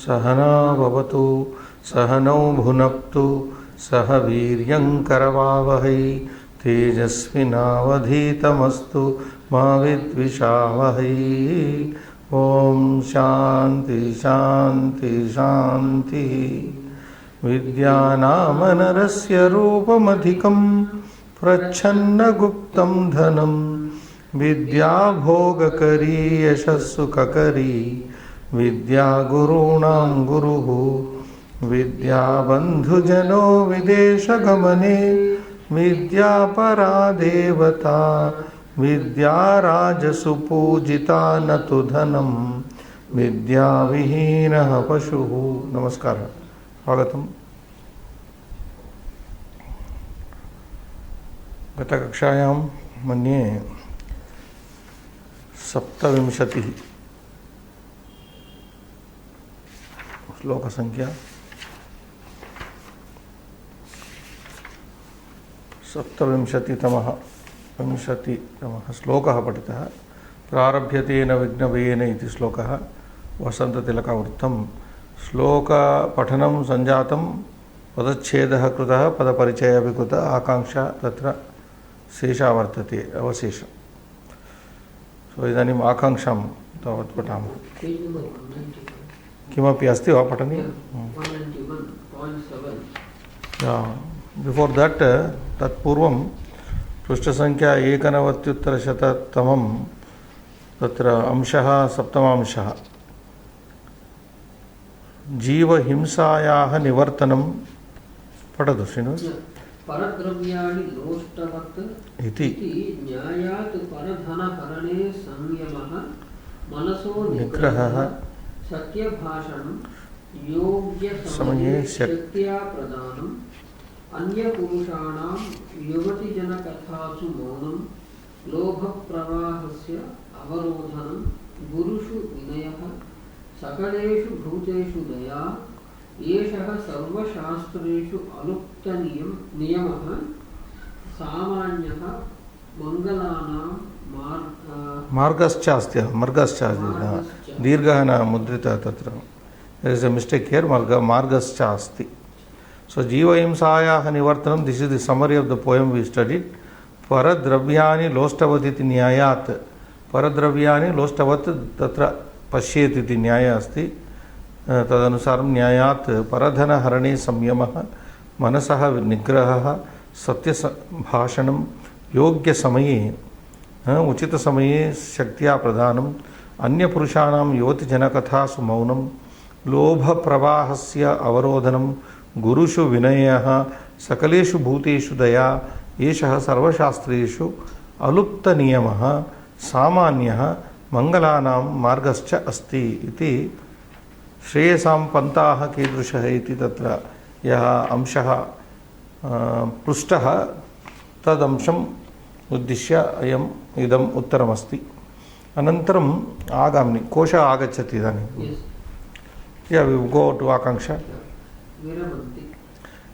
सहना भवतु सहनौ भुनक्तु सह वीर्यं करवावहै तेजस्विनावधीतमस्तु मा विद्विषावहै। ओम शांति शांति शांति। विद्यानामनरस्य रूपमधिकं प्रच्छन्नगुप्तं धनं विद्या भोगकरी यशस्सुखकरी विद्या गुरूणां गुरुः विद्या बन्धुजनो विदेशगमने विद्या परा देवता विद्या राजसुपूजिता न तु धनं विद्या विहीनः पशुः। नमस्कार, स्वागतम्। गतकक्षायां मन्ये 27 श्लोकसंख्या 27तमः श्लोकः पठितः। प्रारभ्यतेन विघ्नभयेन इति श्लोकः वसन्ततिलकवृत्तं। श्लोकपठनं सञ्जातं, पदच्छेदः कृतः, पदपरिचयः अपि कृतः, आकाङ्क्षा तत्र शेषा वर्तते, अवशेषः। सो इदानीम् आकाङ्क्षां तावत् पठामः। किमपि अस्ति वा पठनीयं? बिफोर् दट् तत्पूर्वं पृष्ठसङ्ख्या 91-शततमं तत्र अंशः 7मः जीवहिंसायाः निवर्तनं पठतु श्रीनिवास। परद्रव्याणि लोष्टवत् इति न्यायात् परधनहरणे संयमः मनसो निग्रहः सत्यभाषणं योग्यसमये शक्त्या प्रदानम् अन्यपुरुषाणां युवतिजनकथासु मौनं लोभप्रवाहस्य अवरोधनं गुरुषु विनयः सकलेषु भूतेषु दया एषः सर्वशास्त्रेषु अनुक्तनियमः सामान्यः मंगलानां मार्गश्चास्ति दीर्घः न मुद्रितः तत्र। There is a mistake here, मार्गश्चास्ति। So जीवहिंसायाः निवर्तनं, this is the summary of the poem we studied. परद्रव्याणि लोष्टवत् इति न्यायात्, परद्रव्याणि लोष्टवत् तत्र पश्येत् इति न्यायः अस्ति। तदनुसारं न्यायात् परधनहरणे संयमः, मनसः निग्रहः, सत्यभाषणं, योग्यसमये उचितसमये शक्त्या प्रदानम्, अन्यपुरुषाणां युवतिजनकथासु मौनं, लोभप्रवाहस्य अवरोधनं, गुरुषु विनयः, सकलेषु भूतेषु दया एषः सर्वशास्त्रेषु अलुप्तनियमः सामान्यः मंगलानां मार्गश्च अस्ति इति। श्रेयसां पन्थाः कीदृशः इति तत्र यः अंशः पृष्टः तदंशम् उद्दिश्य इदम् उत्तरमस्ति। अनन्तरम् आगामिनि कोशः आगच्छति इदानीं। या वी गो टु आकाङ्क्षा।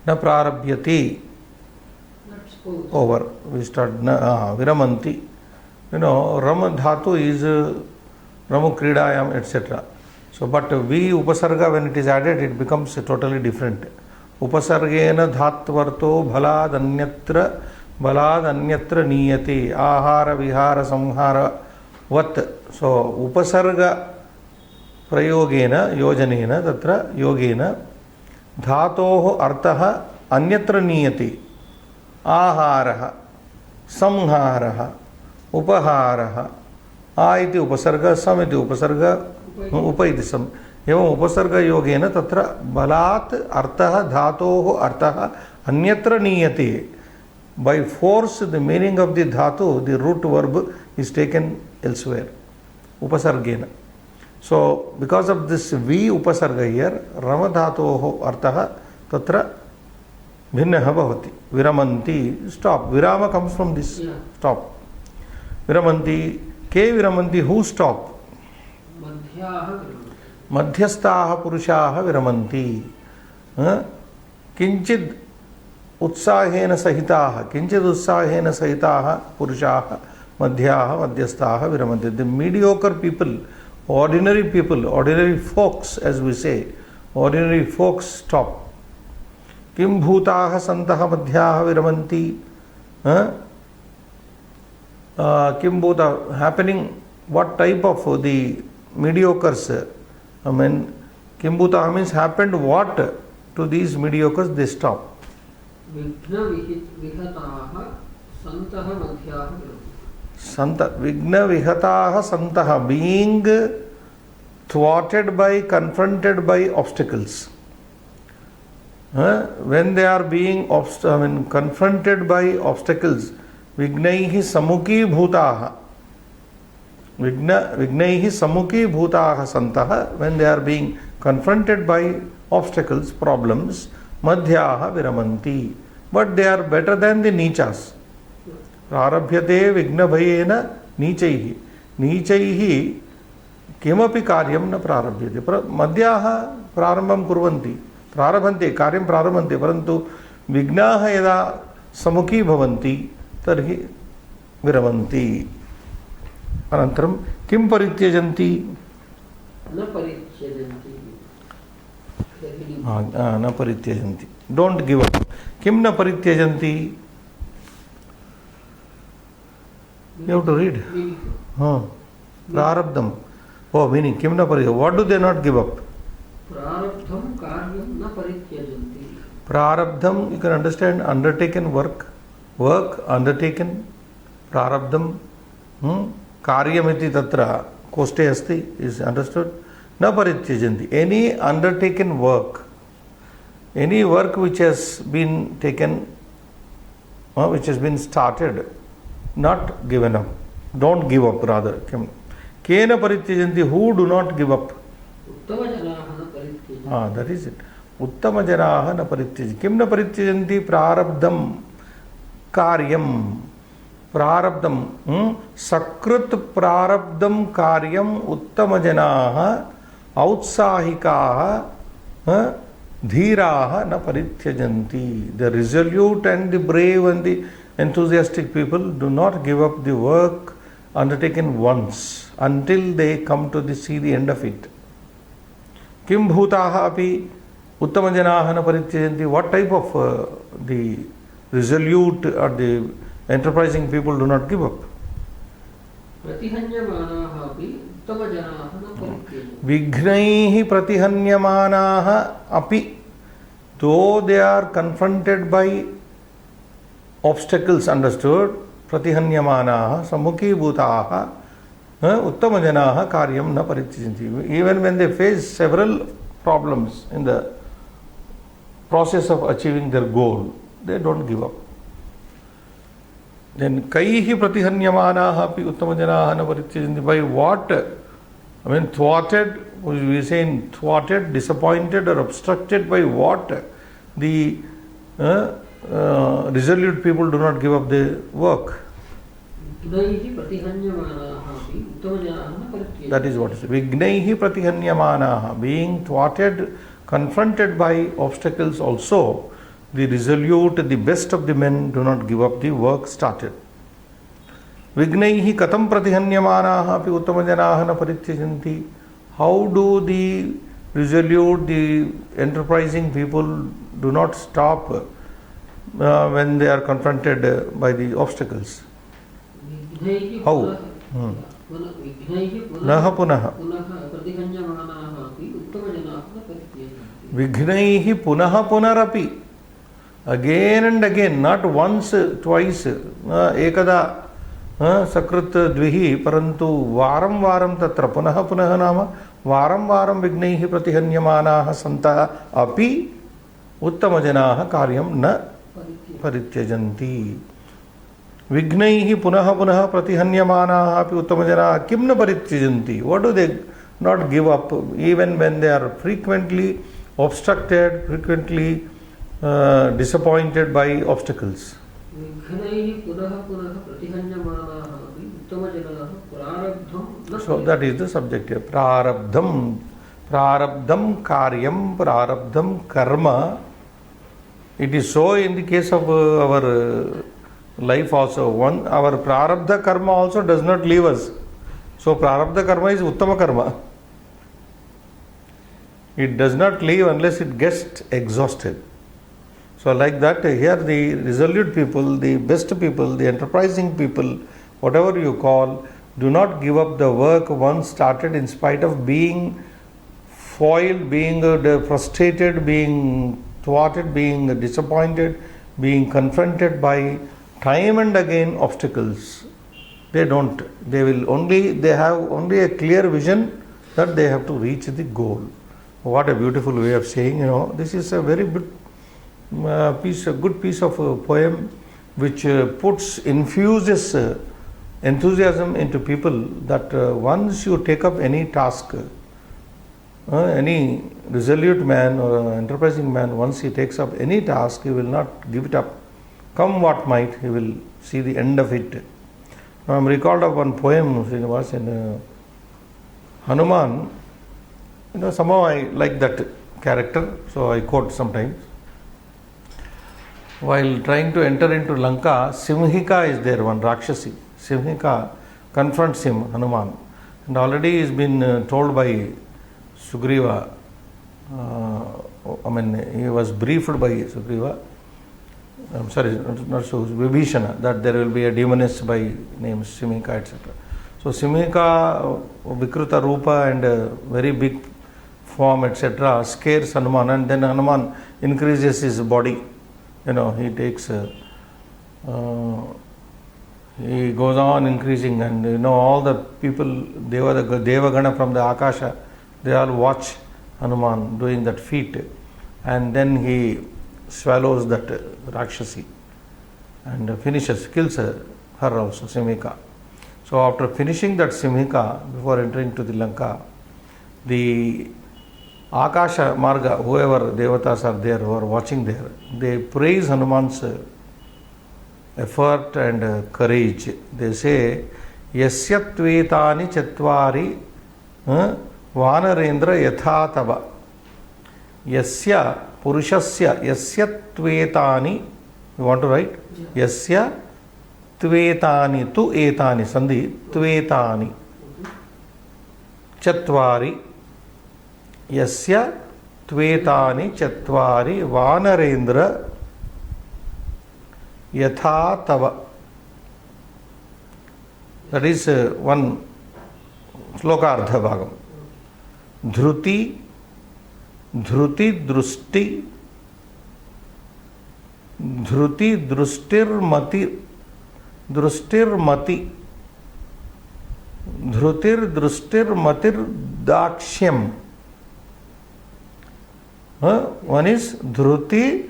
न प्रारभ्यति over, we start viramanti. You know, ram dhatu is ramu kridayam etc. So but vi upasarga, when it is added, it becomes totally different. Upasargena dhatvarto balad anyatra niyati ahara vihara samhara vat. So upasarga prayogena yojanena tatra yogena धातोः अर्थः अन्यत्र नीयति। आहारः, संहारः, उपहारः, आ इति उपसर्ग, सम इति उपसर्ग, उप इति सम। एवं उपसर्गयोगेन तत्र बलात् अर्थः, धातोः अर्थः अन्यत्र नीयति। By force, the meaning of the dhatu, the root verb, is taken elsewhere. Upasargena. So, because of this V upasarga here, ramadhatoho artha tatra bhinnaha bhavati. Viramanti, stop. Virama comes from this, stop. Viramanti, ke viramanti, who stop? Madhyastaha purushaha viramanti. Kinchid उत्साहेन सहिताः, किंचित् उत्साहेन सहिताः पुरुषाः मध्याः मध्यस्थाः विरमन्ति. The mediocre people, ordinary people, ordinary folks, as we say, ordinary folks stop. Kim bhutaha santaha madhyaha viramanti. Kim bhuta happening, what type of the mediocres? I mean, Kim bhutaha means happened what to these mediocres? They stop. Vigna vihataha santaha madhyaha viramati. Santa vigna vihataha santaha, being thwarted by, confronted by obstacles. When they are being confronted by obstacles, vignaihi samukhi bhutaha. Vignaihi samukhi bhutaha santaha, when they are being confronted by obstacles, problems, madhyaha viramanti. But they are better than the nichas. Prarabhyate vigna bhayena nichaihi. Nichaihi किमपि कार्यं न प्रारभ्यते. मध्याः प्रारम्भं कुर्वन्ति, प्रारभन्ते, कार्यं प्रारभन्ते, परन्तु विघ्नाः यदा सम्मुखी भवन्ति तर्हि विरमन्ति. अनन्तरं किं परित्यजन्ति? न परित्यजन्ति. न परित्यजन्ति. Don't give up. किं न परित्यजन्ति? You have to read. प्रारब्धम. Oh, meaning kim na parityajanti. What do they not give up? Prarabdham karyam na parityajanti. Prarabdham, you can understand, undertaken work, undertaken, prarabdham, karyam iti tatra koste asti, is understood. Na parityajanti. Any undertaken work, any work which has been taken, which has been started, not given up. Don't give up, rather. Kena parityajanti, who do not give up? Uttama janaha na parityajanti. That is it. Uttama janaha na parityajanti. Kim na parityajanti? Prarabdham karyam. Prarabdham. Sakrit prarabdham karyam uttama janaha outsahikaha dhiraha na parityajanti. The resolute and the brave and the enthusiastic people do not give up the work undertaken once until they come to see the end of it. Kim bhutaha api uttama janaha na parityajanti. What type of the resolute or the enterprising people do not give up? Pratihanyamanaha api uttama janaha na parityajanti. Vignaihi pratihanyamanaha api. Though they are confronted by obstacles, understood, pratihanyamanaha sammukhi bhutaha uttama janaha karyam na parityajanti. Even when they face several problems in the process of achieving their goal, they don't give up. Then kaihi pratihanyamanaha api uttama janaha na parityajanti. By what? I mean, thwarted, we say thwarted, disappointed or obstructed by what? The resolute people do not give up the work. That is what it is. Vignaihi pratihanyamanaha, being thwarted, confronted by obstacles also, the resolute, the best of the men do not give up the work started. Vignaihi katam pratihanyamanaha api uttama janaha na parityajanti. How do the resolute, the enterprising people do not stop when they are confronted by the obstacles? How? Naha punaha. Vignaihi punaha punarapi. Again and again, not once, twice, ekada sakrit dvihi, parantu varam varam tatra punaha punaha nama varam varam vignaihi pratihanyamanaha santa api uttama janaha karyam na parityajanti. Vignaihi punaha punaha pratihanyamanaha api uttama janaha kim na parityajanti. What do they not give up even when they are frequently obstructed, frequently disappointed by obstacles? So that is the subject here. Prarabdham. Prarabdham karyam, prarabdham karma. It is so in the case of our life also. Our prarabdha karma also does not leave us. So prarabdha karma is uttama karma. It does not leave unless it gets exhausted. So like that, here the resolute people, the best people, the enterprising people, whatever you call, do not give up the work once started in spite of being foiled, being frustrated, being thwarted, being disappointed, being confronted by time and again obstacles. They don't. They have only a clear vision that they have to reach the goal. What a beautiful way of saying, this is a very good piece of a poem which infuses enthusiasm into people, that once you take up any task, any resolute man or enterprising man, once he takes up any task, he will not give it up. Come what might, he will see the end of it. Now I am recalled of one poem, Srinivas, in Hanuman. Somehow I like that character, so I quote sometimes. While trying to enter into Lanka, Simhika is there, one Rakshasi. Simhika confronts him, Hanuman. And already he's been told by Sugriva, he was briefed by Sugriva, I'm sorry, not so, Vibhishana, that there will be a demoness by name Simhika, etc. So Simhika, Vikruta Rupa and very big form, etc., scares Hanuman, and then Hanuman increases his body. He takes, he goes on increasing, and all the people, Devagana from the Akasha, they all watch Hanuman doing that feat, and then he swallows that Rakshasi and kills her also, Simhika. So after finishing that Simhika, before entering to the Lanka, the Akasha Marga, whoever devatas are there, who are watching there, they praise Hanuman's effort and courage. They say, Yasya tvetani chatvari vanarendra yatha tava. Yasya purushasya yasya tvetani. You want to write? Yasya tvetani, tu etani, sandhi, tvetani chatvari. Yasya tvetani chatvari vanarendra yatha tava. That is one sloka ardha bhagam. Dhruti, dhruti drusti, dhruti drustirmati, drustirmati, dhrutir drustirmatir dakshyam. One is dhruti,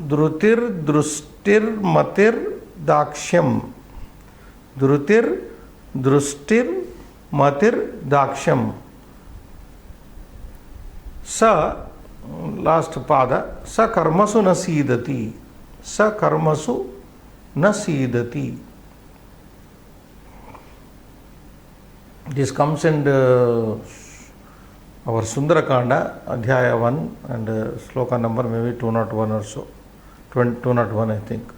dhrutir drustir matir dakshyam. Dhrutir drustir matir dakshyam. Sa, last pada, sa karmasu nasidati. Sa karmasu nasidati. This comes in our Sundarakanda, Adhyaya 1 and sloka number maybe 201 or so, 201 I think.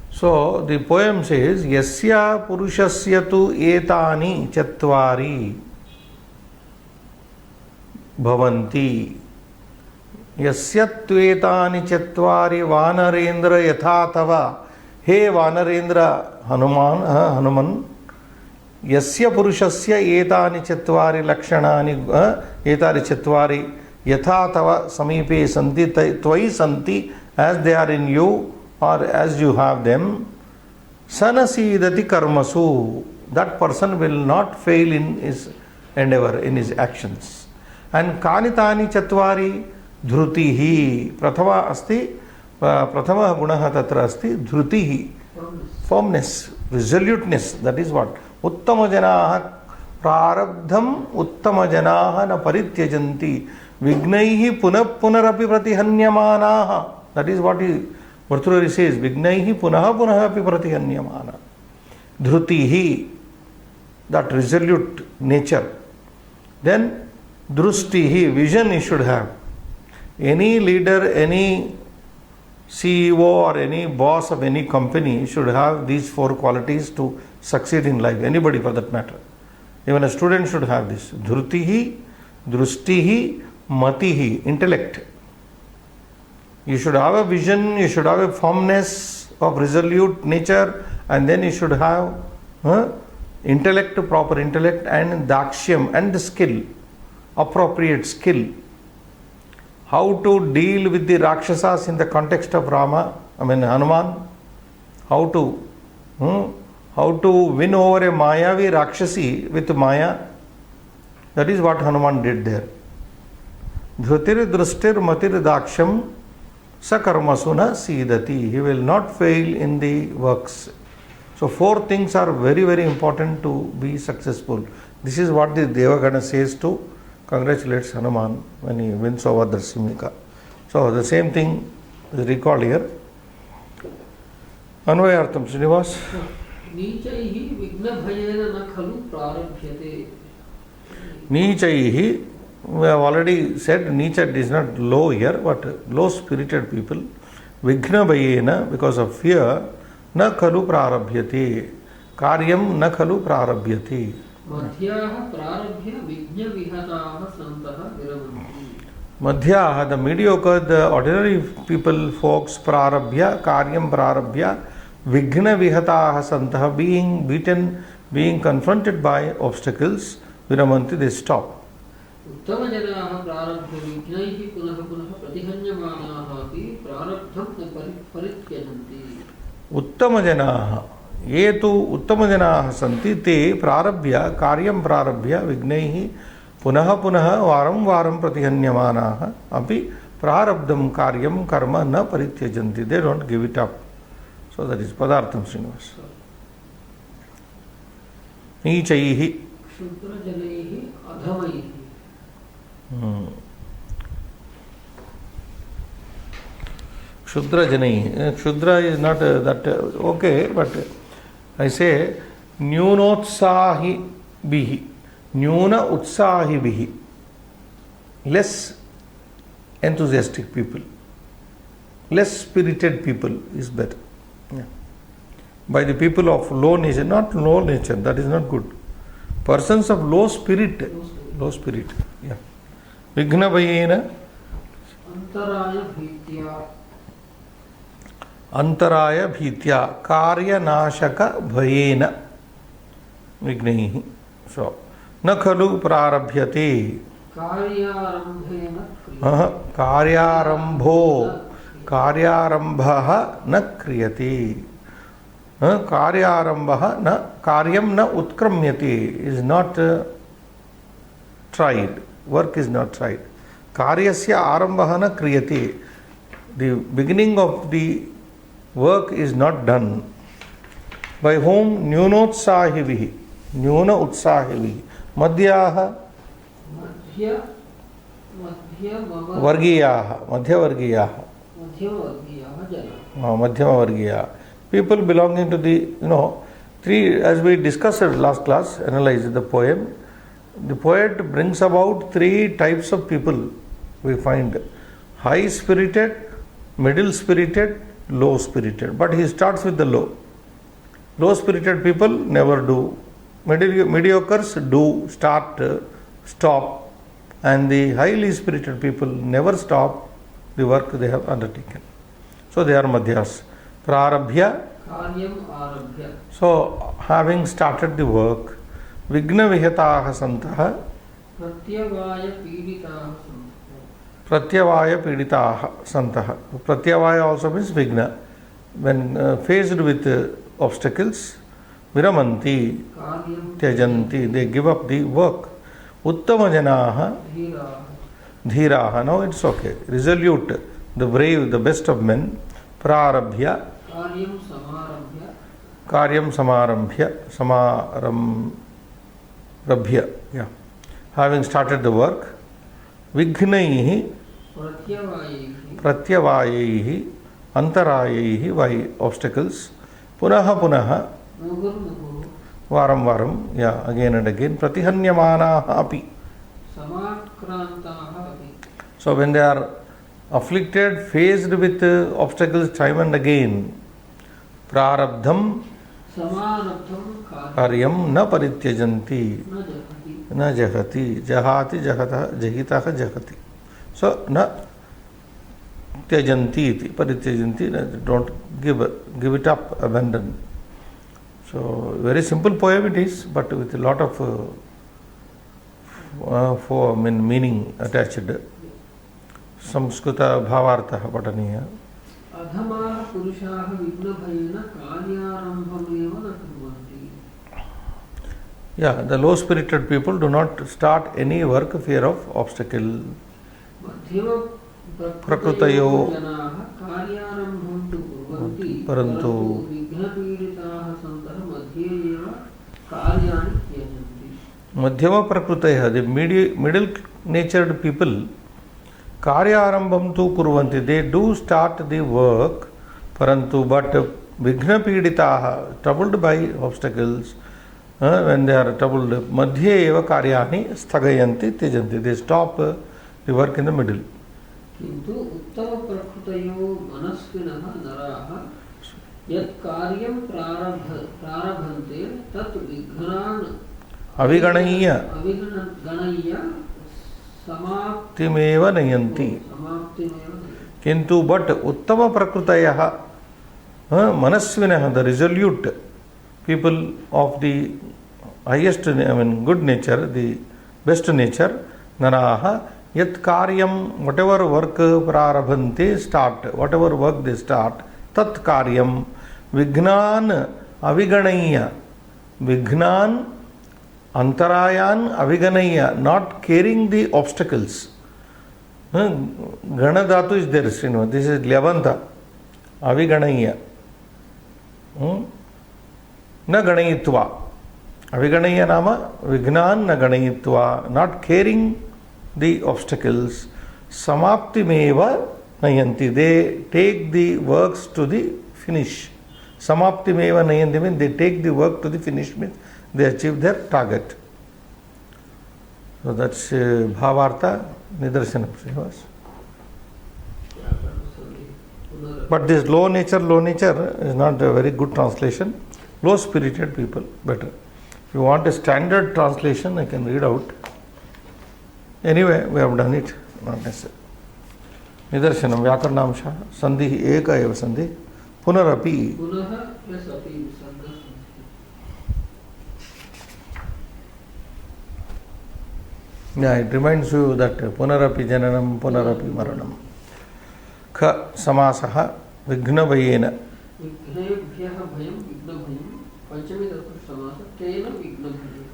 So the poem says, Yasya purushasya tu etani chatvari bhavanti. Yasya tvetani chatvari vanarendra yatha tava. Hey Vanarendra Hanuman, Yasya purushasya etani chatvari lakshanani etani chatvari yatha tava samipe santi tvai santi, as they are in you or as you have them, sanasidati karmasu. That person will not fail in his endeavor, in his actions. And kanitani chatvari dhrutihi. Prathama asti, prathama gunaha tatra asti dhrutihi. Firmness, resoluteness, that is what. Uttama janaha prarabdham uttama janaha na parityajanti vignaihi punarapi pratihanyamanaha. That is what Bhartrihari says, vignaihi punaha api pratihanyamana. Dhrutihi, that resolute nature. Then drustihi, vision he should have. Any leader, any CEO or any boss of any company should have these four qualities to succeed in life. Anybody for that matter. Even a student should have this. Dhrutihi, drustihi, matihi, intellect. You should have a vision, you should have a firmness of resolute nature, and then you should have intellect, proper intellect, and dakshyam, and the skill, appropriate skill. How to deal with the Rakshasas in the context of Hanuman. How to win over a Mayavi Rakshasi with Maya. That is what Hanuman did there. Dhrutir drustir matir daksham sakarmasuna sidati. He will not fail in the works. So 4 things are very, very important to be successful. This is what the Devagana says to congratulate Hanuman when he wins over Darsimika. So the same thing is recalled here. Anvayartham, Srinivas. नीचैः विघ्नभयेन न खलु प्रारभ्यते. Nichaihi, we have already said Nicha is not low here, but low spirited people. Vighna bhayena, because of fear, na khalu prarabhyate. Karyam na khalu prarabhyate. Madhyaha prarabhya vighna vihataha santaha viramanti. Madhyaha, the mediocre, the ordinary people, folks, prarabhya, karyam prarabhya, vighna vihataha santaha, being beaten, being confronted by obstacles, viramanti, they stop. उत्तमजनाः प्रारब्ध विघ्नैः पुनः पुनः प्रतिहन्यमानाः अपि प्रारब्धं न परित्यजन्ति. उत्तमजनाः, ये तु उत्तमजनाः सन्ति ते प्रारभ्य कार्यं प्रारभ्य विघ्नैः पुनः पुनः वारं वारं प्रतिहन्यमानाः अपि प्रारब्धं कार्यं कर्म न परित्यजन्ति. They don't give it up. So that is Padartham, Srinivas. नीचैः क्षुद्रजनैः अधमैः. Kshudra Jani. Kshudra is not that okay, but I say Nyunotsahi bihi. Nyuna utsahi bihi. Less enthusiastic people. Less spirited people is better. Yeah. By the people of low nature, not low nature, that is not good. Persons of low spirit. Yeah. Vighna bhayena. Antaraya bhitya. Antaraya bhitya. Karya nashaka bhayena. Vignaihi. So, na khalu prarabhyate. Karyarambhena. Karyarambha na kriyate. Karyarambha na karyam na utkramyate is not tried. Work is not tried. Karyasya arambha na kriyate. The beginning of the work is not done. By whom? Nyunotsahivihi. Nyuna utsahivihi. Madhyaha. Vargiyaha. Madhyavargiyaha. Madhyamavargiyaha. People belonging to the, three, as we discussed in last class, analyzed the poem. The poet brings about 3 types of people we find. High spirited, middle spirited, low spirited. But he starts with the low. Low spirited people never do. Mediocres do, start, stop. And the highly spirited people never stop the work they have undertaken. So they are madhyas. Prarabhya. So having started the work, Vighna vihataha santaha. Pratyavaya piditaha santaha. Pratyavaya also means Vighna. When faced with obstacles, viramanti, tyajanti, they give up the work. Uttama janaha, dhiraha. Now it's okay. Resolute, the brave, the best of men. Prarabhya. Karyam samarambhya. Samarambhya. Yeah. Having started the work. Vighnaihi. Pratyavayaihi. Antarayaihi. By obstacles. Punaha punaha. Varam varam. Yeah, again and again. Pratihanyamanaha api. So when they are afflicted, faced with obstacles time and again, prarabdham समानर्थं कार्यं न परित्यजन्ति न जहति न जहति जहाति जहतः जहितः जहति सो न त्यजन्ति इति परित्यजन्ति don't give it up abandon so very simple poem it is but with lot of meaning attached Sanskrit भावार्थः पठनीयः अधमाः पुरुषाः विघ्नभयेन कार्यारम्भमेव न कुर्वन्ति Yeah, the low-spirited people do not start any work fear of obstacle. प्रकृतयो जनाः कार्यारम्भं तु कुर्वन्ति परन्तु विघ्नपीडिताः सन्तः मध्ये एव कार्याणि त्यजन्ति. मध्यम प्रकृतयः, the middle-natured people, कार्यारम्भं तु कुर्वन्ति, they do start the work, परन्तु but विघ्नपीडिताः, troubled by obstacles, when they are troubled, मध्ये एव कार्याणि स्थगयन्ति त्यजन्ति, they stop the work in the middle. किन्तु उत्तमप्रकृतयो मनस्विनः नराः यत् कार्यं प्रारभन्ते तत् विघ्नान् अविगणय्य समाप्तिमेव नयन्ति. किन्तु बट उत्तम प्रकृतयः मनस्विनः, the resolute people of the highest, good nature, the best nature, naraha yat karyam, whatever work prarabhante, start, whatever work they start, tat karyam vignan aviganaya, vignan antarayan aviganaya, not caring the obstacles. Gana dhatu is there, this is lyavanta, aviganaya. न गणयित्वा, अविगणय्य नाम विघ्नान् न गणयित्वा, not caring the obstacles, समाप्तिमेव नयन्ति, they take the works to the finish. समाप्तिमेव नयन्ति means they take the work to the finish, means they achieve their target. So that's bhavartha nidarshanam. But this low nature is not a very good translation. Low spirited people better. If you want a standard translation, I can read out. Anyway, we have done it, not necessary. Nidarshanam Vyakarnamsha Sandhi Eka eva Sandhi Punarapi. Punaha plus api Sandha. Yeah, it reminds you that Punarapi Jananam Punarapi Maranam. Kha Samasaha Vignavayena. विघ्नेभ्यः भयं विघ्नभयं पंचमी तत्पुरुष समास तेन विघ्नभयं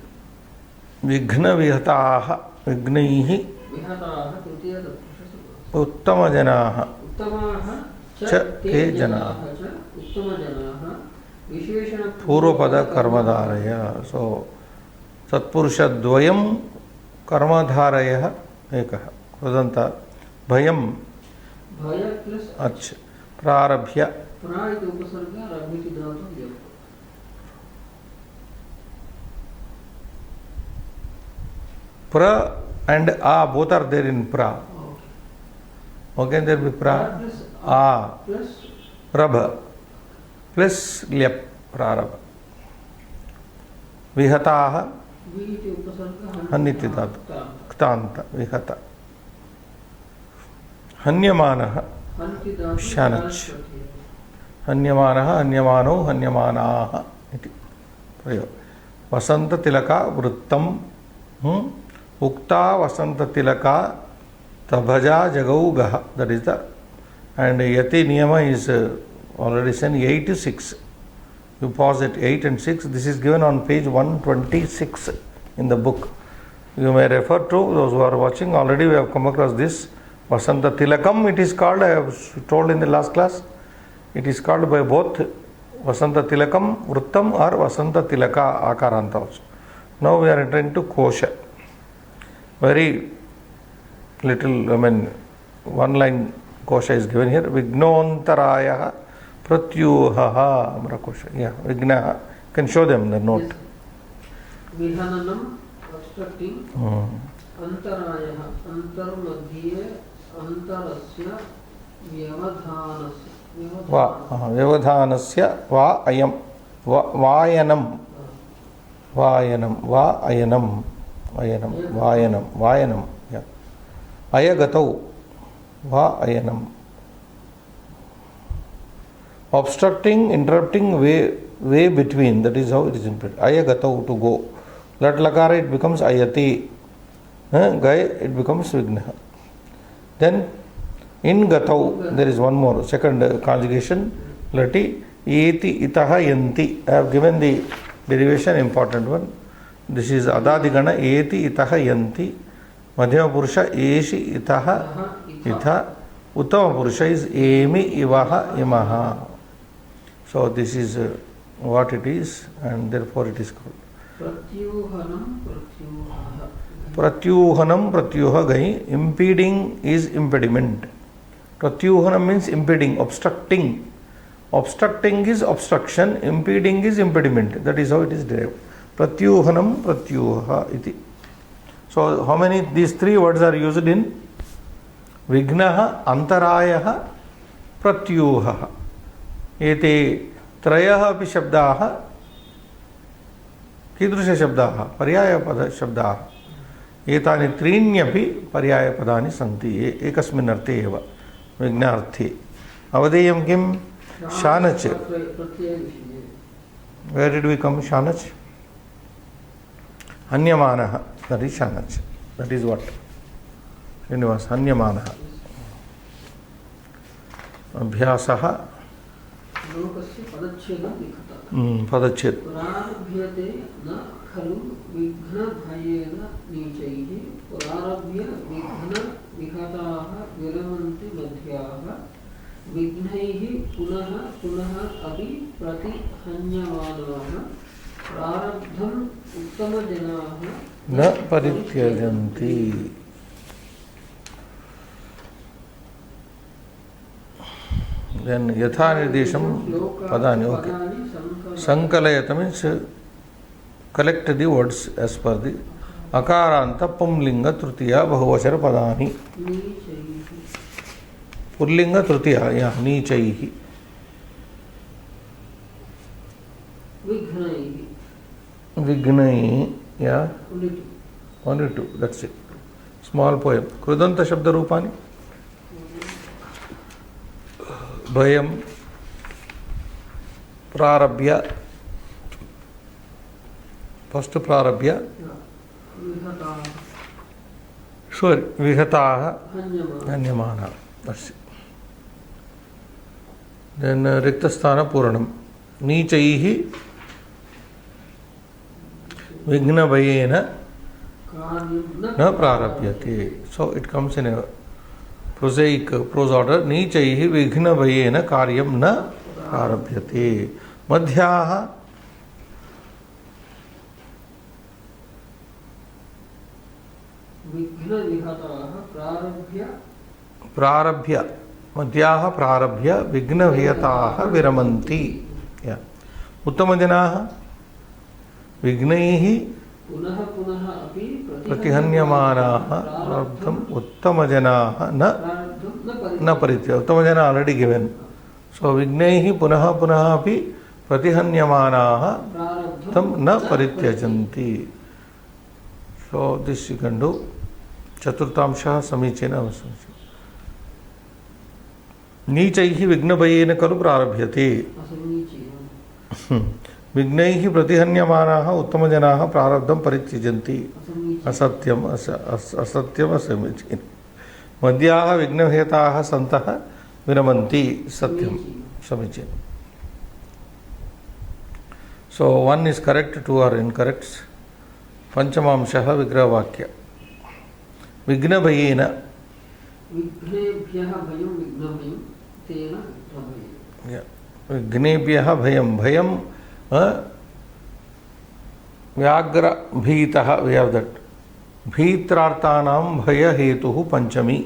विघ्नविहताः विघ्नैः विहताः तृतीय तत्पुरुष समास उत्तमजनाः उत्तमाः च ते जनाः उत्तमजनाः विशेषण पूर्वपद कर्मधारय. सो तत्पुरुषद्वयं कर्मधारयः एकः कृदन्त भयं भय प्लस अच् प्रारभ्य प्रा इति उपसर्ग रभ्यति धातु योग. pra and a both are there in pra. Okay, there will be pra, a plus prabha plus lyap prarabha. Vihataha vi इति उपसर्ग हन्निति धातु क्तान्त विहता. हन्यमानः हन्ति धातु शानच्. हन्यमानः हन्यमानो हन्यमानाः इति प्रयोग. वसन्ततिलका वृत्तं उक्ता वसन्ततिलका तभजा जगौगः. That is the, and yati niyama is already said 8 to 6. You pause at 8 and 6. This is given on page 126 in the book. You may refer to, those who are watching, already we have come across this. Vasanta Tilakam it is called, I have told in the last class. It is called by both Vasanta Tilakam Vrittam or Vasanta Tilaka Akaranta also. Now we are entering to Kosha. Very little, one line Kosha is given here. Vignontaraya Pratyuhaha Amrakosha. Yeah, Vignaha. Can show them the note. Vihananam obstructing. Antarayah antarmadhye antarasya vyavadhanasya Va vyavadhanasya va ayam. वायनं वायनं वा अयनं अयनं वायनं वायनं अयगतौ वा अयनम् obstructing, interrupting, way between, that is how it is imprinted. Ayagatau, to go. Lat lakara, it becomes ayati. Gai, it becomes vigna. Then in gatau, there is one more, second conjugation, lati, eti itaha yanti. I have given the derivation, important one. This is adadigana, eti itaha yanti. Madhyama purusha, eshi itaha itha. Uttama purusha is emi ivaha imaha. So this is what it is, and therefore it is called Pratyuhanam pratyuhaha. Pratyuhanam pratyuha gai. Impeding is impediment. Pratyuhanam means impeding, obstructing. Obstructing is obstruction, impeding is impediment. That is how it is derived. Pratyuhanam pratyuha iti. So how many these three words are used in Vignaha, Antarayaha, Pratyuhaha. एते त्रयः अपि शब्दाः कीदृशशब्दाः पर्यायपद शब्दाः एतानि त्रीण्यपि पर्यायपदानि सन्ति एकस्मिन् अर्थे एव विज्ञार्थे अवधेयं किं शानच् वेयर डिड वी कम शानच् हन्यमानः दैट इज शानच् दैट इज व्हाट श्रीनिवास हन्यमानः अभ्यासः लोकस्य पदच्छेदं लिखता पदच्छेद प्रारभ्यते न खलु विघ्नभयेन नीचैः प्रारभ्य विघ्न विघटाः विरमन्ति मध्याः विघ्नैः पुनः पुनः अपि प्रतिहन्यमानाः प्रारब्धम् उत्तमजनाः न परित्यजन्ति then yatha nirdesham padani okay sankalayata means collect the words as per the akaranta pumlinga tritiya bahuvachara padani pullinga tritiya yeah nichaihi vignai yeah only two that's it small poem krudanta shabda rupani भयं प्रारभ्य first प्रारभ्य sorry विहताः हन्यमानाः then रिक्तस्थान पूरणं नीचैः विघ्नभयेन न प्रारभ्यते so it comes in a prosaic prose order नीचैः विघ्नभयेन कार्यं न प्रारभ्यते मध्याः विघ्नविहताः प्रारभ्य मध्याः प्रारभ्य विघ्नविहताः विरमन्ति उत्तमजनाः विघ्नैः पुनः पुनः अपि प्रतिहन्यमानाः प्रारब्धम् उत्तमजनाः न परित्यजन्ति उत्तमजना already given so विघ्नैः पुनः पुनः अपि प्रतिहन्यमानाः तं न परित्यजन्ति so this you can do चतुर्थांशः समीचीनः नीचैः विघ्नभयेन खलु प्रारभ्यते विघ्नैः प्रतिहन्यमानाः उत्तमजनाः प्रारब्धं परित्यजन्ति असत्यम् असत्यम् असमीचीनं मध्याः विघ्नविहताः सन्तः विरमन्ति सत्यं समीचीनं so one is correct two are incorrect पंचमांशः विग्रहवाक्य विघ्नभयेन विघ्नेभ्यः भयं विघ्नभयं तेन विघ्नभयं विघ्नेभ्यः भयं भयं व्याघ्र भीतः we have that भीत्रार्थानां भय हेतुः पंचमी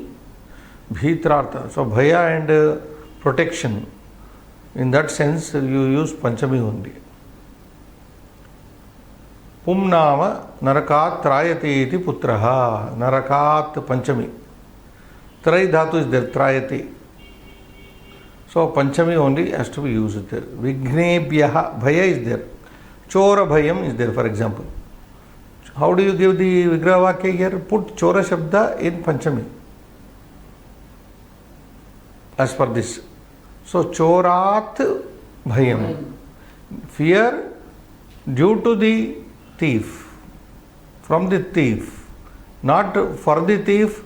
भीत्रार्थ so bhaya and protection in that sense you use panchami only पुम नाम नरकात् त्रायते इति पुत्रः नरकात् पंचमी त्रय धातु is there त्रायते So Panchami only has to be used there. Vignebhyaha, Bhaya is there. Chora Bhayam is there, for example. How do you give the Vigraha Vakya here? Put Chora Shabda in Panchami. As per this. So Chorat Bhayam. Fear due to the thief. From the thief. Not for the thief,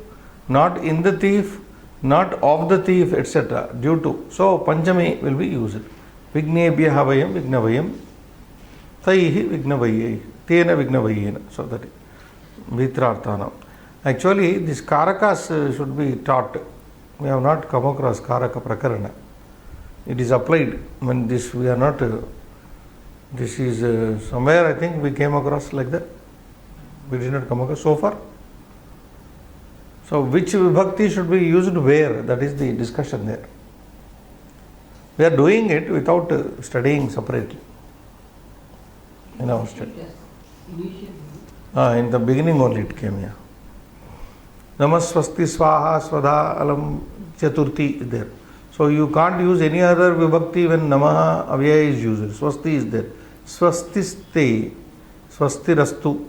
not in the thief, not of the thief, etc. Due to. So Panchami will be used. Vignebhyaha Bhayam, Vigna Bhayam. Taihi Vignavayai. Tena Vignavayena. So that is Vitrarthanam. Actually, these Karakas should be taught. We have not come across Karaka Prakarana. It is applied when this we are not. This is somewhere I think we came across like that. We did not come across so far. So which vibhakti should be used where? That is the discussion there. We are doing it without studying separately. In our study. In the beginning only it came here. Namaswasti Swaha Swadha Alam Chaturthi is there. So you can't use any other vibhakti when Namaha Avyaya is used. Swasti is there. Swastiste, Swastirastu.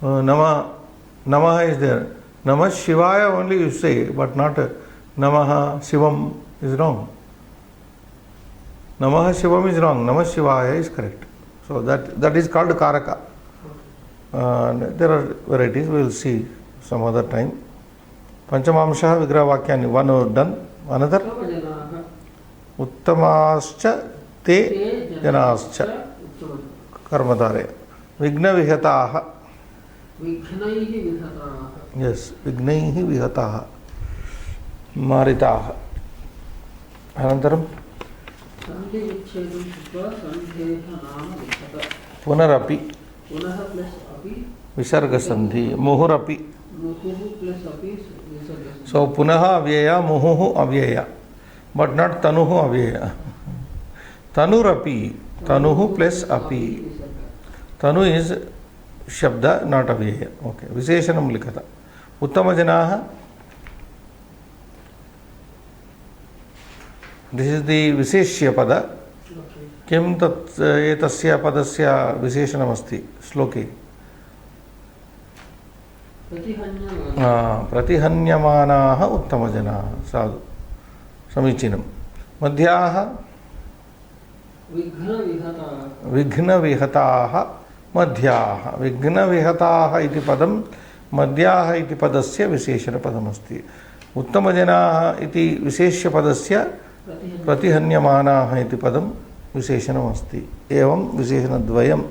Namaha is there. Namah Shivaya only you say, but not Namaha Shivam is wrong. Namaha Shivam is wrong. Namah Shivaya is correct. So that is called Karaka. There are varieties, we will see some other time. Panchamamsha Vigraha Vakyani, one done. Another? Uttamascha te janascha. Karmadare. Vigna Vihataha. Vignaihi Vihataha. Yes, Vignaihi Vihataha. Maritaha. Anantaram? Sandhi Vichedam Shukla Sandheha Nama Vichata. Punarapi. Punaha plus Api. Visarga Sandhi. Muhurapi. Muhuhu plus Api. Visarga. So Punaha Avyaya, Muhuhu Avyaya. But not Tanuhu Avyaya. Tanurapi. Tanuhu plus Api. Tanu is Shabda, not Avyaya. Okay. Visheshanam Likata. Uttama Janaha. This is the Visheshya Pada. Kim tat etasya padasya Visheshanam asti. Sloke. Pratihanyamanaha uttama janaha. Sadhu. Samichinam. Madhyaha. Vighna vihataha. Madhyaha. Vighna vihataha iti padam. Madhyaha iti padasya Visheshana padam asti. Uttama janaha iti Visheshya padasya Pratihanyamanaha iti padam Visheshanam asti. Evam Visheshanadvayam.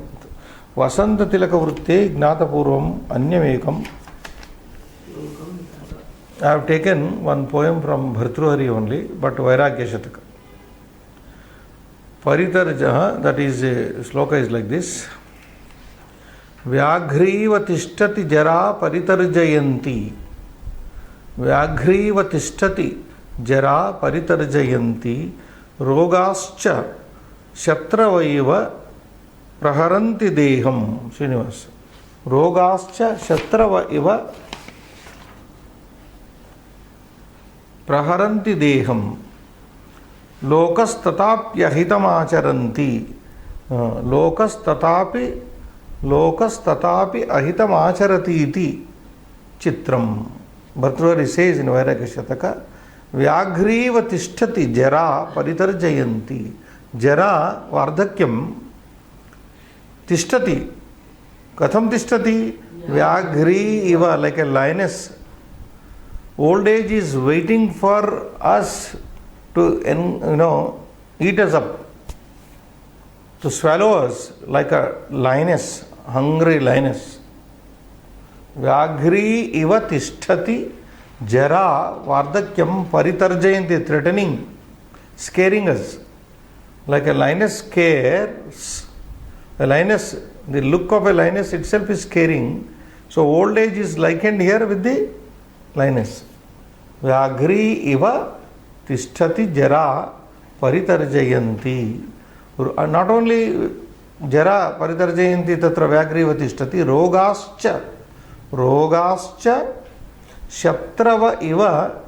Vasanta tilaka vritte gnatapurvam anyamekam. I have taken one poem from Bhartruhari only, but Vairagya Shataka. Paritarjaha, that is, sloka is like this. Vyagriva tishtati jara paritarjayanti. Vyagriva tishtati jara paritarjayanti. Rogascha shatravaiva praharanti deham. Srinivas. Rogascha shatravaiva praharanti deham. Lokas tatapyahitam acharanti. Lokas tatapi ahitam acharati iti chitram. Bhartruhari says in Vairagya Shataka, Vyagriva tishtati jara paritarjayanti. Jara vardhakyam tishtati. Katham tishtati? Vyagri iva, like a lioness. Old age is waiting for us to, eat us up, to swallow us like a lioness, hungry lioness. Vyagri iva tishtati jara vardhakyam paritarjayanti, threatening, scaring us. Like a lioness scares, a lioness, the look of a lioness itself is scaring. So old age is likened here with the lioness. Vyagri iva tishtati jara paritarjayanti. Not only jara paritarjayanti tatra vyagri iva tishtati, rogascha shatrava iva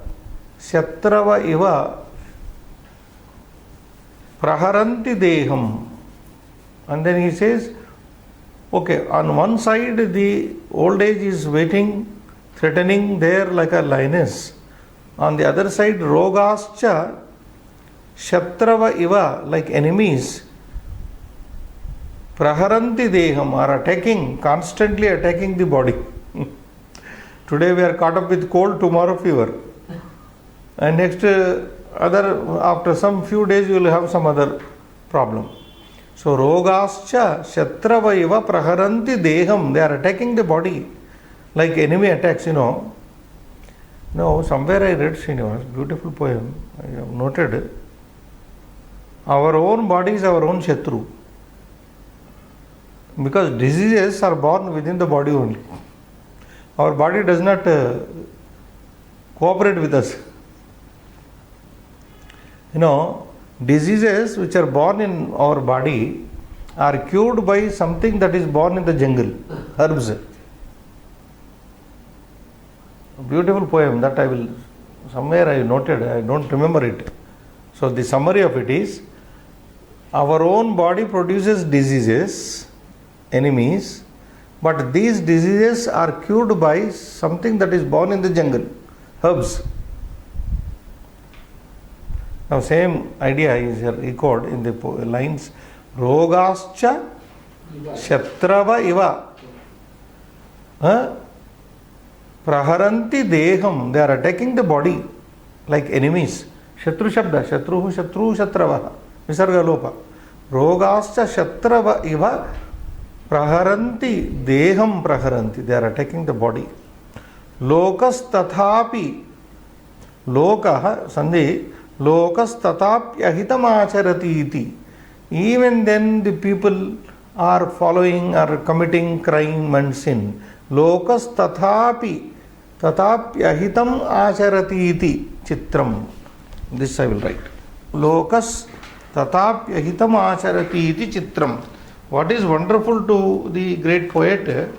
praharanti deham. And then he says, okay, on one side the old age is waiting, threatening there like a lioness. On the other side, rogascha shatrava iva, like enemies, praharanti deham, are attacking, constantly attacking the body. Today we are caught up with cold, tomorrow fever. And next after some few days you will have some other problem. So rogascha shatrava iva praharanti deham, they are attacking the body like enemy attacks, No, somewhere I read Srinivas, beautiful poem, I have noted. Our own body is our own Shatru. Because diseases are born within the body only. Our body does not cooperate with us. Diseases which are born in our body are cured by something that is born in the jungle, herbs. A beautiful poem that somewhere I noted, I don't remember it. So the summary of it is, our own body produces diseases, enemies, but these diseases are cured by something that is born in the jungle, herbs. Now same idea is echoed in the lines, rogascha shatrava iva praharanti deham, they are attacking the body like enemies. Shatru shabda, shatruhu shatru shatrava, visarga lopa. Rogascha shatrava iva praharanti deham praharanti, they are attacking the body. Lokas tathapi, lokaha sandhi, lokas tatapyahitam acharati iti. Even then the people are following or committing crime and sin. Lokas tatapyahitam acharati iti chitram. This I will write. Lokas tatapyahitam acharati iti chitram. What is wonderful to the great poet,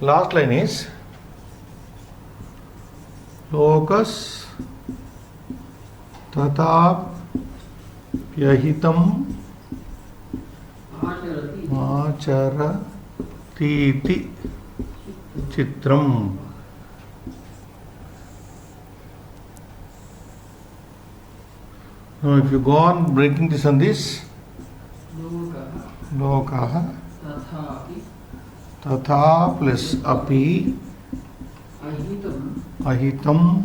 last line is, Lokas tatapyahitam acharati iti chitram. Now if you go on breaking this on this, lokaha tatha plus api ahitam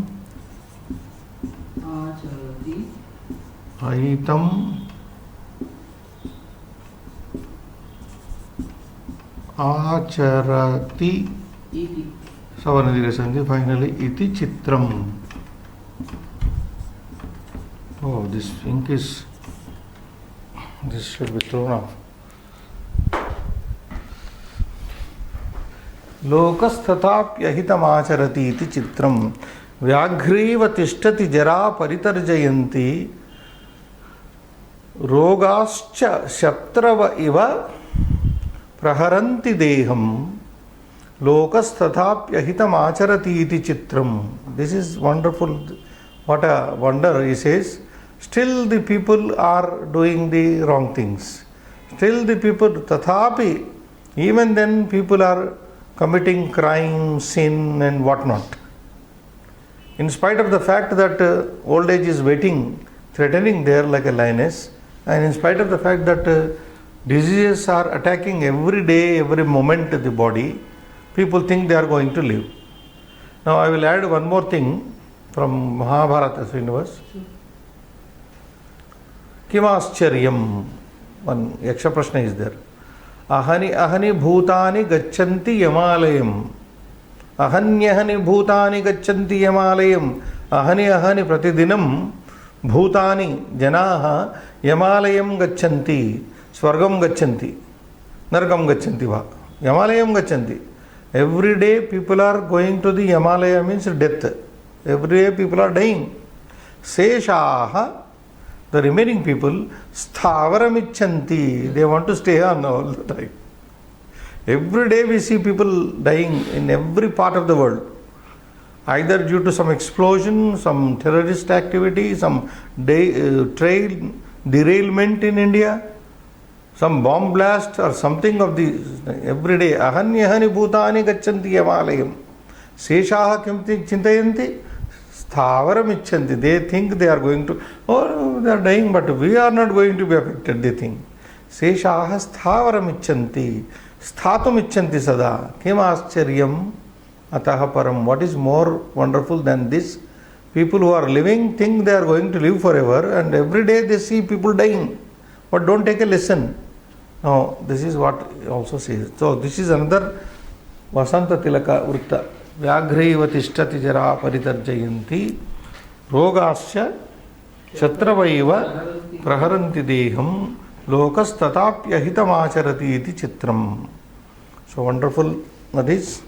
acharati savarna finally iti chitram. Oh, this ink is, this should be thrown off. Lokas tatapyahitam acharati iti chitram vyaghriva tishtati jara paritarjayanti rogascha shatrava iva praharanti deham lokas tatapyahitam acharati iti chitram. This is wonderful. What a wonder, he says. Still the people are doing the wrong things. Still the people, tathapi, even then people are committing crime, sin and whatnot. In spite of the fact that old age is waiting, threatening there like a lioness, and in spite of the fact that diseases are attacking every day, every moment the body, people think they are going to live. Now I will add one more thing from Mahabharata, Srinivas. Kimascharyam, one Yaksha Prashna is there. Ahani ahani bhutani gacchanti yamalayam. Ahanyahani bhutani gacchanti yamalayam. Ahani ahani pratidinam bhutani janaha yamalayam gacchanti. Swargam gacchanti. Nargam gacchanti va. Yamalayam gacchanti. Every day people are going to the Yamalaya, means death. Every day people are dying. Seshaha, the remaining people, sthavaramicchanti, they want to stay on all the time. Every day we see people dying in every part of the world. either due to some explosion, some terrorist activity, some trail derailment in India, some bomb blast or something of the every day. Ahanyahani bhutani gachanti yamalayam. Seshaha kimti chintayanti sthavaram icchanti. They think they are going to, oh, they are dying, but we are not going to be affected, they think. Seshaha sthavaram icchanti. Sthatum icchanti sada. Kim ascharyam ataha param. What is more wonderful than this? People who are living think they are going to live forever, and every day they see people dying, but don't take a lesson. No, this is what also says. So this is another Vasanta Tilaka Vrutta. Vyagraiva tishtati jara paritarjayanti rogasya kshatravaiva praharanti deham lokas tatapya hitamacharati iti chitram. So wonderful that is.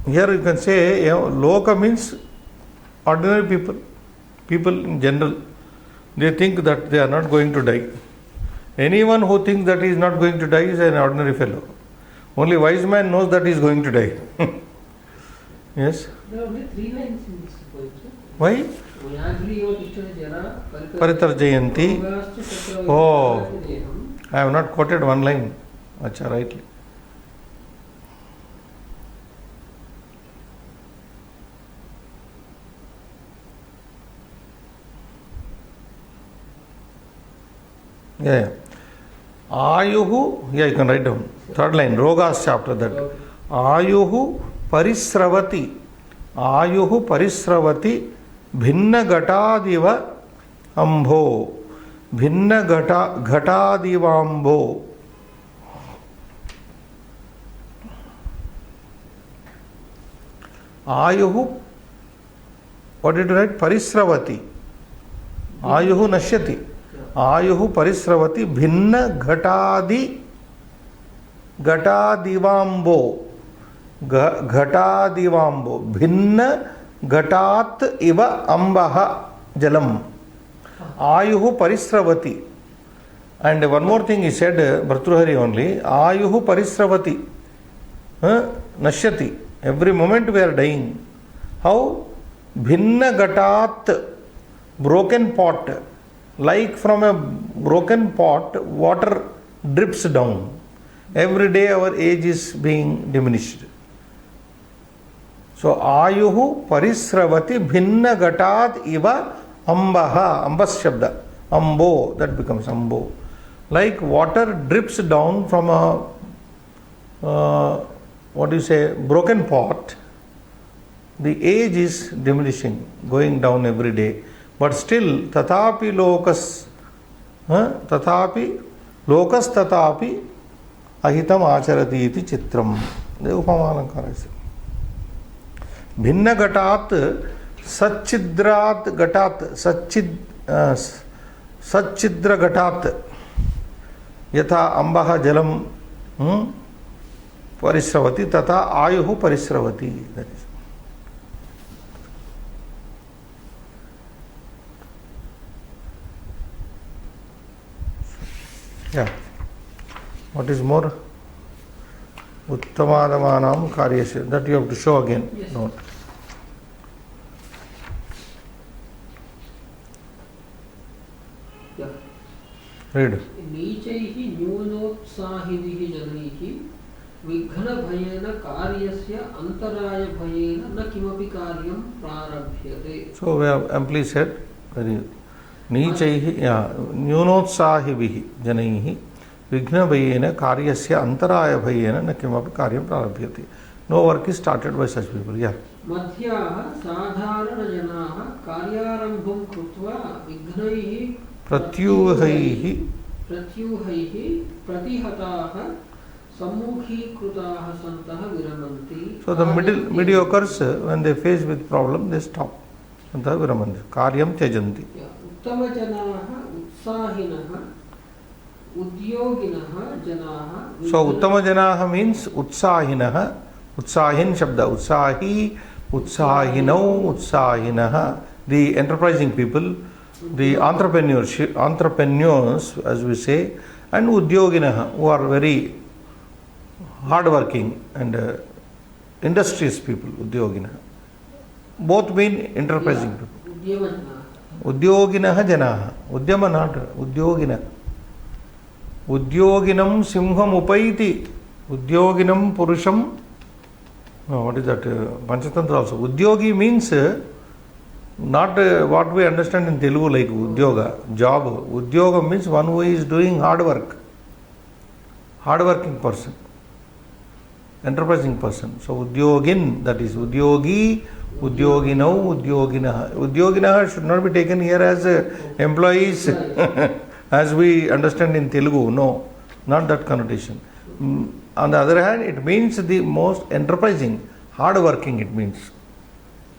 Here you can say, loka means ordinary people, people in general. They think that they are not going to die. Anyone who thinks that he is not going to die is an ordinary fellow. Only wise man knows that he is going to die. Yes? There are only 3 lines in this poem, sir. Why? Paritarjayanti. Oh, I have not quoted one line. Acha, rightly. Yeah. Ayuhu, yeah, you can write down. 3rd line, Rogas chapter that. Ayuhu parisravati. Ayuhu parisravati bhinna gatadiva ambho. Bhinna gatadiva ambho. Ayuhu, what did you write? Parisravati. Ayuhu nashyati. Ayuhu parisravati bhinna ghatadivambo. Ghatadivambo. Bhinna ghatat iva ambaha jalam. Ayuhu parisravati. And one more thing he said, Bhartruhari only. Ayuhu parisravati. Nashyati. Every moment we are dying. How? Bhinna ghatat. Broken pot. Like from a broken pot, water drips down. Every day our age is being diminished. So, ayuhu parisravati bhinna ghatat iva ambaha. Ambas shabda. Ambo. That becomes ambo. Like water drips down from a, broken pot. The age is diminishing, going down every day. But still, tatapi lokas tatapi ahitam acharati iti chitram. The upamalankara is. Bhinna ghatat satchidrat ghatat satchidra ghatat yatha ambaha jalam parisravati tata ayuhu parisravati. That is. Yeah. What is more? Uttamadhamanam karyasya. That you have to show again. Yes. Note. Yeah. Read. नीचैः न्यूनोत्साहिभिः जनैः विघ्नभयेन कार्यस्य अन्तरायभयेन न किमपि कार्यं प्रारभ्यते. So we have amply said. Very नीचैः न्यूनोत्साहिभिः जनैः विघ्नभयेन कार्यस्य अन्तरायभयेन न किमपि कार्यं प्रारभ्यते. No work is started by such people. Yeah. मध्याः साधारणजनाः कार्यारम्भं कृत्वा विघ्नैः प्रत्यूहैः प्रतिहताः सम्मुखीकृताः सन्तः विरमन्ति. So the mediocres, when they face with problem, they stop. सन्तः विरमन्ति. कार्यं त्यजन्ति. उत्तमजनाः उत्साहिनः उद्योगिनः जनाः. So उत्तमजनाः means उत्साहिनः. Utsahin shabda. Utsahi, utsahinau, utsahinah. The enterprising people, the entrepreneurs, as we say, and udyoginaha, who are very hard working and industrious people, udyogina. Both mean enterprising people. Udyoginah janaha. Udyama not udyogina. Udyoginam simham upaiti. Udyoginam purusham. No, what is that? Panchatantra also. Udyogi means not what we understand in Telugu like udyoga, job. Udyoga means one who is doing hard work. Hard-working person. Enterprising person. So udyogin, that is udyogi, udyoginau, udyoginah. Udyoginah should not be taken here as employees as we understand in Telugu. No, not that connotation. On the other hand, it means the most enterprising, hard-working it means.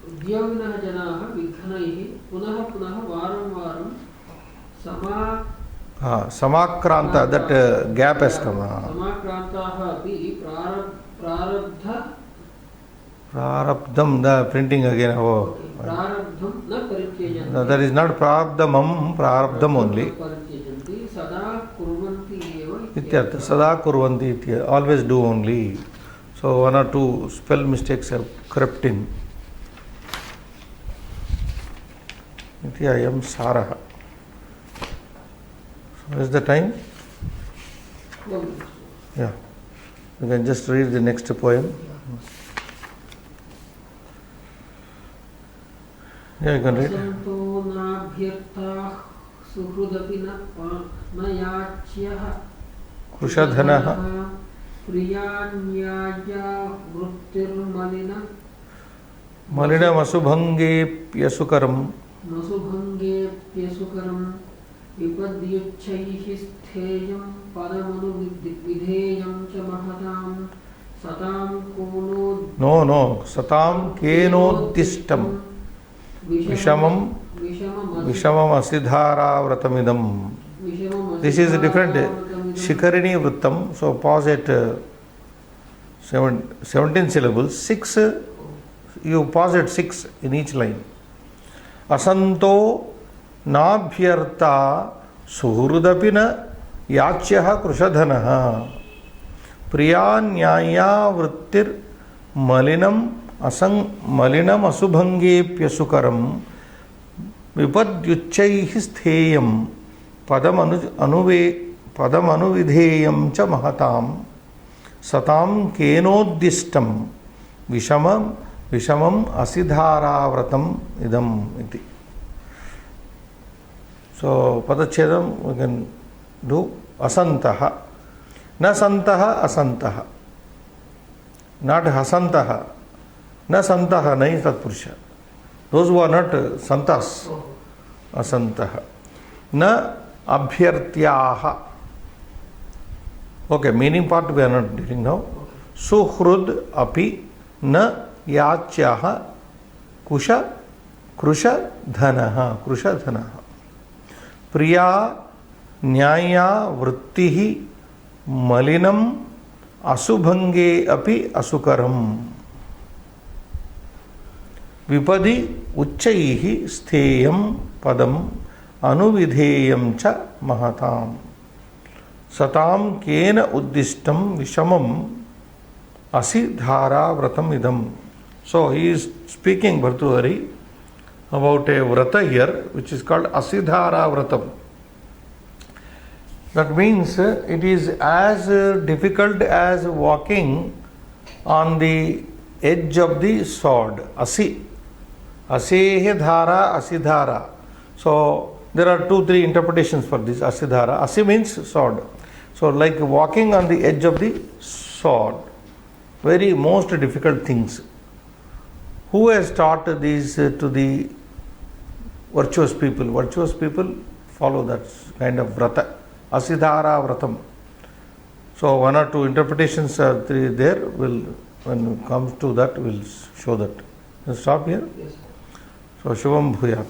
उद्योगिनः जनाः विघ्नैः पुनः पुनः वारं वारं Samakranta, that gap has come. समाक्रान्ताः अपि Prarabdham, the printing again. Oh. प्रारब्धं न परित्यजन्ति. No, that is not prarabdhamam, prarabdham only. परित्यजन्ति सदा कुर्वन्ति एव Ityartha, sada kurvanti ityartha, always do only. So one or two spell mistakes have crept in. Ityayam saraha. So is the time? Yeah. You can just read the next poem. Yeah, you can read. असन्तो नाभ्यर्थाः सुहृदपि न याच्यः Kushadhanah. प्रियान्याया वृत्तिर्मलिन Malinam asubhange pyasukaram. नसुभङ्गेऽप्यसुकरं विपद्युच्छैः स्थेयं पदमनुविधेयं च महतां सतां कोनो No, satam kenodishtam. Vishamam asidhara vratamidam. This is a different Shikarini Vrittam. So pause at 17 syllables. 6, you pause at 6 in each line. Asanto nabhyarta suhrudapina yachyaha krushadhanaha. Priya nyaya vrittir malinam asubhange pyasukaram vipadyuchaihi stheyam padamanuvidheyam cha mahatam satam kenodishtam vishamam asidhara vratam idam iti. So padachedam we can do asantaha. Na santaha asantaha. Not hasantaha. Na santaha, nahi tatpurusha. Those who are not santas. Asantaha. Na abhyartyaha. Okay, meaning part we are not dealing now. Suhrud api na yachyaha krusha dhanaha. Priya nyaya vrittihi malinam asubhange api asukaram. Vipadi uchchaihi stheyam padam anuvidheyam cha mahatam. Satam kena uddishtam vishamam asidhara vratam idam. So he is speaking, Bhartrihari, about a vrata here which is called asidhara vratam. That means it is as difficult as walking on the edge of the sword. Asi. Asehe dhara, asidhara. So there are 2-3 interpretations for this asidhara. Asi means sword. So like walking on the edge of the sword. Very most difficult things. Who has taught these to the virtuous people? Virtuous people follow that kind of vrata. Asidhara vratam. So 1 or 2 interpretations are there. When it comes to that, we'll show that. Let's stop here. Yes. So Shubham Bhuyat.